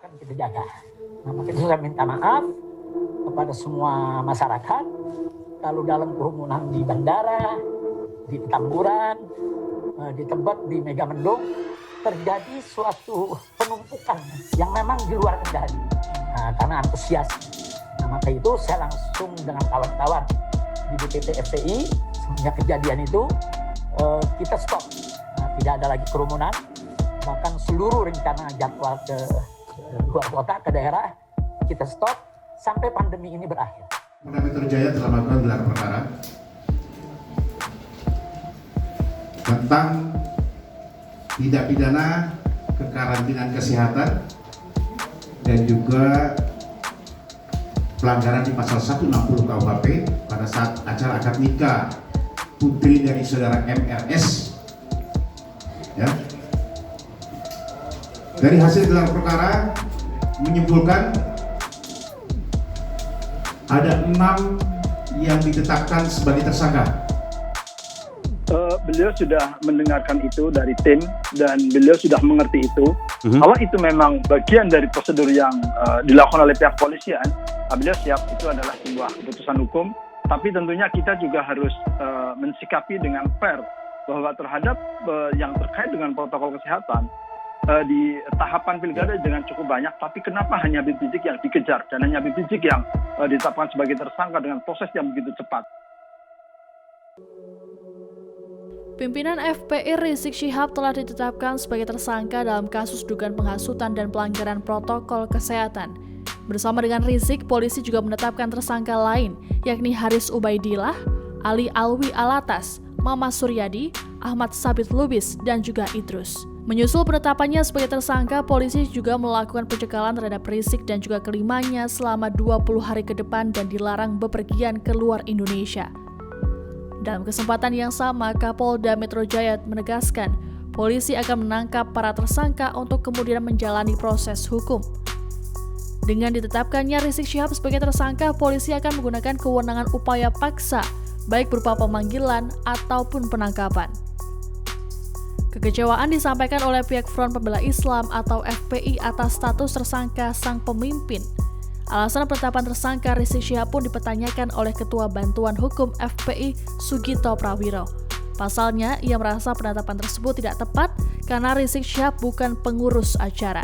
akan kita jaga. Nah, makanya saya minta maaf kepada semua masyarakat kalau dalam kerumunan di bandara, di Petamburan, di tempat di Megamendung terjadi suatu penumpukan yang memang di luar kendali karena antusias. Nah, maka itu saya langsung dengan kawan-kawan di DPP FPI semenjak kejadian itu kita stop. Nah, tidak ada lagi kerumunan, bahkan seluruh rencana jadwal ke luar kota, ke daerah kita stop sampai pandemi ini berakhir. Polda Metro Jaya telah melakukan gelar perkara tentang tindak pidana kekarantinaan kesehatan dan juga pelanggaran di pasal 160 KUHP pada saat acara akad nikah putri dari saudara MRS. Ya. Dari hasil gelar perkara menyimpulkan ada 6 yang ditetapkan sebagai tersangka. Beliau sudah mendengarkan itu dari tim dan beliau sudah mengerti itu. Kalau itu memang bagian dari prosedur yang dilakukan oleh pihak polisian, beliau siap, itu adalah sebuah keputusan hukum. Tapi tentunya kita juga harus mensikapi dengan fair bahwa terhadap yang terkait dengan protokol kesehatan di tahapan pilkada dengan cukup banyak, tapi kenapa hanya Habib Rizik yang dikejar dan hanya Habib Rizik yang ditetapkan sebagai tersangka dengan proses yang begitu cepat? Pimpinan FPI Rizik Syihab telah ditetapkan sebagai tersangka dalam kasus dugaan penghasutan dan pelanggaran protokol kesehatan. Bersama dengan Rizik, polisi juga menetapkan tersangka lain, yakni Haris Ubaidillah, Ali Alwi Alatas, Mama Suryadi, Ahmad Sabit Lubis, dan juga Idrus. Menyusul penetapannya sebagai tersangka, polisi juga melakukan pencegahan terhadap Rizik dan juga kelimanya selama 20 hari ke depan dan dilarang bepergian ke luar Indonesia. Dalam kesempatan yang sama, Kapolda Metro Jaya menegaskan, polisi akan menangkap para tersangka untuk kemudian menjalani proses hukum. Dengan ditetapkannya Rizik Syihab sebagai tersangka, polisi akan menggunakan kewenangan upaya paksa, baik berupa pemanggilan ataupun penangkapan. Kekecewaan disampaikan oleh pihak Front Pembela Islam atau FPI atas status tersangka sang pemimpin. Alasan penetapan tersangka Rizik Syihab pun dipertanyakan oleh Ketua Bantuan Hukum FPI Sugito Prawiro. Pasalnya, ia merasa penetapan tersebut tidak tepat karena Rizik Syihab bukan pengurus acara.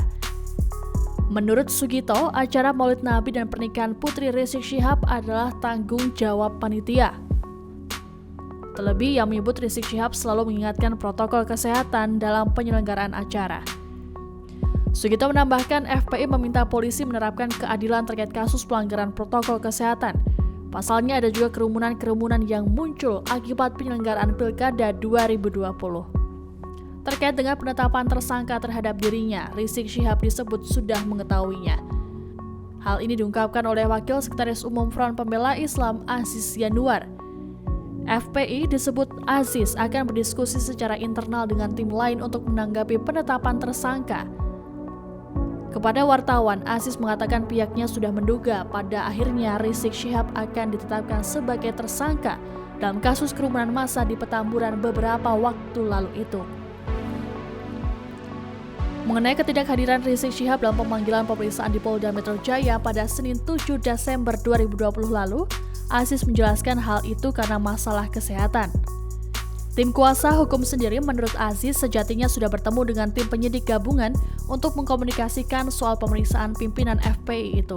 Menurut Sugito, acara Maulid Nabi dan pernikahan putri Rizik Syihab adalah tanggung jawab panitia. Terlebih, yang menyebut Rizik Syihab selalu mengingatkan protokol kesehatan dalam penyelenggaraan acara. Sugito menambahkan FPI meminta polisi menerapkan keadilan terkait kasus pelanggaran protokol kesehatan. Pasalnya ada juga kerumunan-kerumunan yang muncul akibat penyelenggaraan Pilkada 2020. Terkait dengan penetapan tersangka terhadap dirinya, Rizik Syihab disebut sudah mengetahuinya. Hal ini diungkapkan oleh Wakil Sekretaris Umum Front Pembela Islam Aziz Yanuar. FPI disebut Aziz akan berdiskusi secara internal dengan tim lain untuk menanggapi penetapan tersangka. Kepada wartawan, Aziz mengatakan pihaknya sudah menduga pada akhirnya Rizik Syihab akan ditetapkan sebagai tersangka dalam kasus kerumunan massa di Petamburan beberapa waktu lalu itu. Mengenai ketidakhadiran Rizik Syihab dalam pemanggilan pemeriksaan di Polda Metro Jaya pada Senin 7 Desember 2020 lalu, Aziz menjelaskan hal itu karena masalah kesehatan. Tim kuasa hukum sendiri menurut Aziz sejatinya sudah bertemu dengan tim penyidik gabungan untuk mengkomunikasikan soal pemeriksaan pimpinan FPI itu.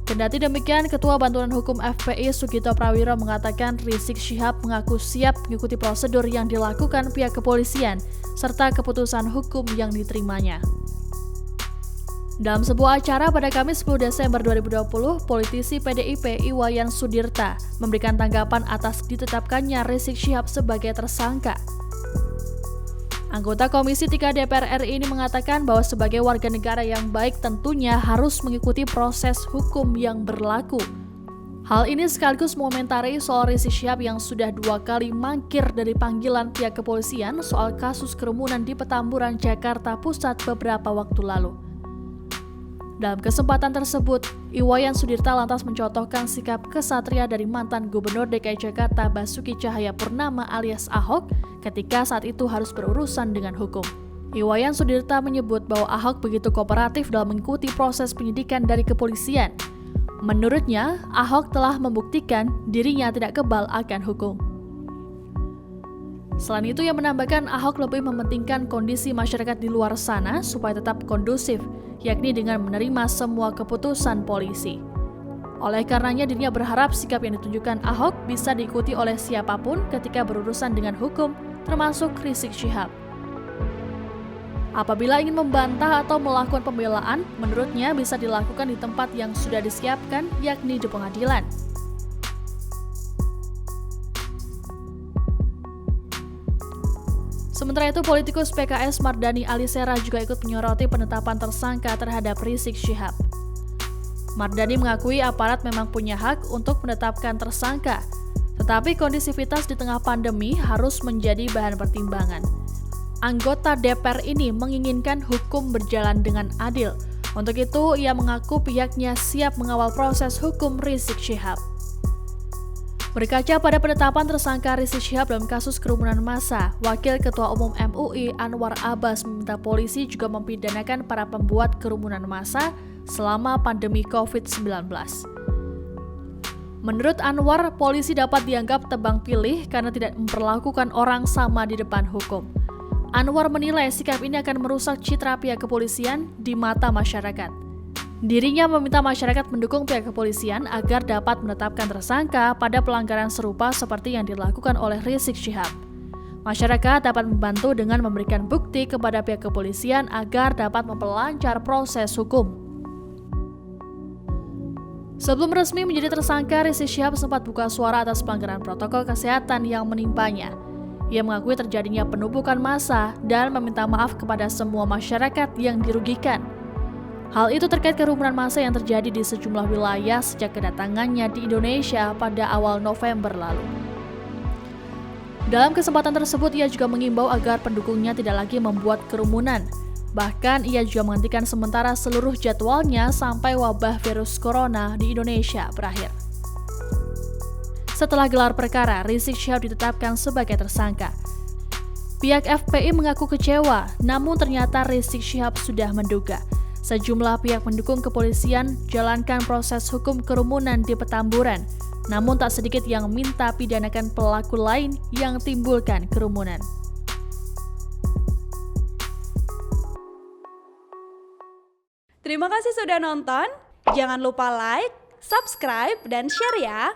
Kendati demikian, Ketua Bantuan Hukum FPI Sugito Prawiro mengatakan Rizik Syihab mengaku siap mengikuti prosedur yang dilakukan pihak kepolisian serta keputusan hukum yang diterimanya. Dalam sebuah acara pada Kamis 10 Desember 2020, politisi PDIP Iwayan Sudirta memberikan tanggapan atas ditetapkannya Rizik Syihab sebagai tersangka. Anggota Komisi 3 DPR RI ini mengatakan bahwa sebagai warga negara yang baik tentunya harus mengikuti proses hukum yang berlaku. Hal ini sekaligus mengomentari soal Rizik Syihab yang sudah 2 kali mangkir dari panggilan pihak kepolisian soal kasus kerumunan di Petamburan, Jakarta Pusat beberapa waktu lalu. Dalam kesempatan tersebut, Iwayan Sudirta lantas mencontohkan sikap kesatria dari mantan Gubernur DKI Jakarta Basuki Cahayapurnama alias Ahok ketika saat itu harus berurusan dengan hukum. Iwayan Sudirta menyebut bahwa Ahok begitu kooperatif dalam mengikuti proses penyidikan dari kepolisian. Menurutnya, Ahok telah membuktikan dirinya tidak kebal akan hukum. Selain itu, ia menambahkan Ahok lebih mementingkan kondisi masyarakat di luar sana supaya tetap kondusif, yakni dengan menerima semua keputusan polisi. Oleh karenanya, dirinya berharap sikap yang ditunjukkan Ahok bisa diikuti oleh siapapun ketika berurusan dengan hukum, termasuk Rizik Syihab. Apabila ingin membantah atau melakukan pembelaan, menurutnya bisa dilakukan di tempat yang sudah disiapkan, yakni di pengadilan. Sementara itu, politikus PKS Mardhani Alisera juga ikut menyoroti penetapan tersangka terhadap Rizik Syihab. Mardhani mengakui aparat memang punya hak untuk menetapkan tersangka, tetapi kondisivitas di tengah pandemi harus menjadi bahan pertimbangan. Anggota DPR ini menginginkan hukum berjalan dengan adil. Untuk itu, ia mengaku pihaknya siap mengawal proses hukum Rizik Syihab. Berkaca pada penetapan tersangka Rizik Syihab dalam kasus kerumunan massa, Wakil Ketua Umum MUI Anwar Abbas meminta polisi juga mempidanakan para pembuat kerumunan massa selama pandemi COVID-19. Menurut Anwar, polisi dapat dianggap tebang pilih karena tidak memperlakukan orang sama di depan hukum. Anwar menilai sikap ini akan merusak citra pihak kepolisian di mata masyarakat. Dirinya meminta masyarakat mendukung pihak kepolisian agar dapat menetapkan tersangka pada pelanggaran serupa seperti yang dilakukan oleh Rizik Syihab. Masyarakat dapat membantu dengan memberikan bukti kepada pihak kepolisian agar dapat memperlancar proses hukum. Sebelum resmi menjadi tersangka, Rizik Syihab sempat buka suara atas pelanggaran protokol kesehatan yang menimpanya. Ia mengakui terjadinya penumpukan massa dan meminta maaf kepada semua masyarakat yang dirugikan. Hal itu terkait kerumunan massa yang terjadi di sejumlah wilayah sejak kedatangannya di Indonesia pada awal November lalu. Dalam kesempatan tersebut, ia juga mengimbau agar pendukungnya tidak lagi membuat kerumunan. Bahkan, ia juga menghentikan sementara seluruh jadwalnya sampai wabah virus corona di Indonesia berakhir. Setelah gelar perkara, Rizik Syihab ditetapkan sebagai tersangka. Pihak FPI mengaku kecewa, namun ternyata Rizik Syihab sudah menduga. Sejumlah pihak mendukung kepolisian jalankan proses hukum kerumunan di Petamburan, namun tak sedikit yang minta pidanakan pelaku lain yang timbulkan kerumunan. Terima kasih sudah nonton. Jangan lupa like, subscribe, dan share ya.